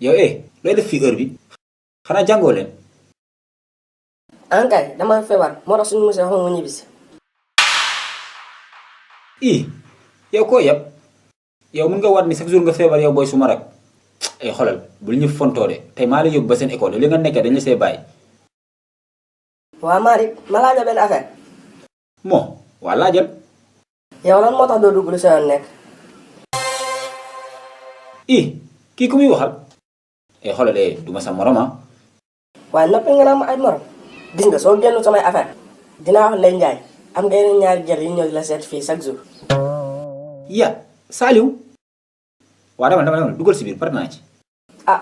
yow looy def fii heure bi xanaa jàngoo leen. Ankay dama feebar moo tax suñu monsieur waxuma mu ñibbisi. yow koo yab yow mun nga waat ni chaque jour nga feebar yow booy suma rek xoolal bul ñu fontoo de tey maa la yóbbu ba seen école li nga nekkee dañ la see bàyyi. waa Malick ma laaj la benn affaire. waa laajal. yow lan moo tax doo dugg lu sa yoon nekk. kii ku muy waxal. xoolal du ma sa morom ah. waaye noppi nga naa ma ay morom. gis nga soo génn samay affaire dinaa wax Ndeye Ndiaye am nga yeneen ñaari jël yu ñëw di la seet fii chaque jour. Saliou. waa dama dugal si biir pare naa ci.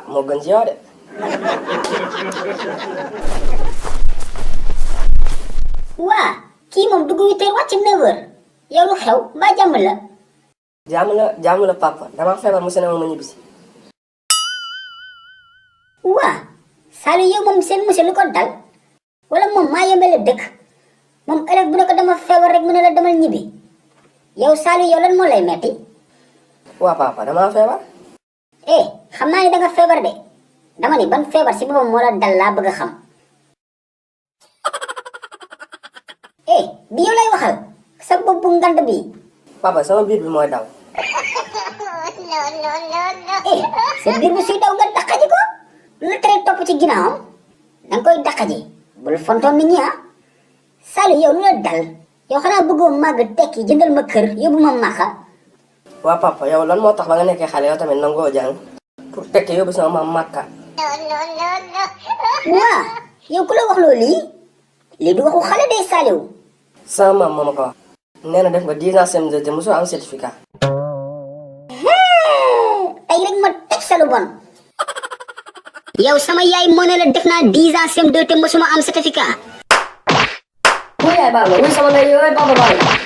moo gën ci yow de. waa kii moom dugg 8h wàcc 9h yow lu xew mbaa jàmm la. jàmm la papa dama feebar mu sene ma ñibbisi. waa Saliou yow moom seen monsieur lu ko dal wala moom maa yembele dëkk moom ëllëg bu ne ko dama feebar rek mu ne la demal ñibbi yow Saliou yow lan moo lay metti. waa papa dama feebar. xam naa ni danga feebar de dama ni ban feebar si boppam moo la dal laa bëgg a xam. bi yow lay waxal sa bopp bu ngand bi. papa sama biir bi mooy daw. sa biir bi suy daw nga daqaji ko lu la tere topp ci ginnaawam danga koy daqaji bul fontoon nit ñi Saliou yow lu la dal yow xanaa bëggoo màgg tekki jëndal ma kër yóbbu ma Màkka. waa papa yow lan moo tax ba nga nekkee xale yow tamit nangoo jàng pour tekki yóbbu sama maam Màkka. waa yow ku la wax loolu lii du waxu xale de Saliou. sama maam moo ma ko wax. nee na def nga 10 ans CM2 te mosoo am certificat. tey rek ma teg sa lu bon. yow sama yaay moo ne la def naa 10 ans CM2 te mosuma am certificat. wuy yaay baal ma wuy sama ndey yooyu papa baal ma.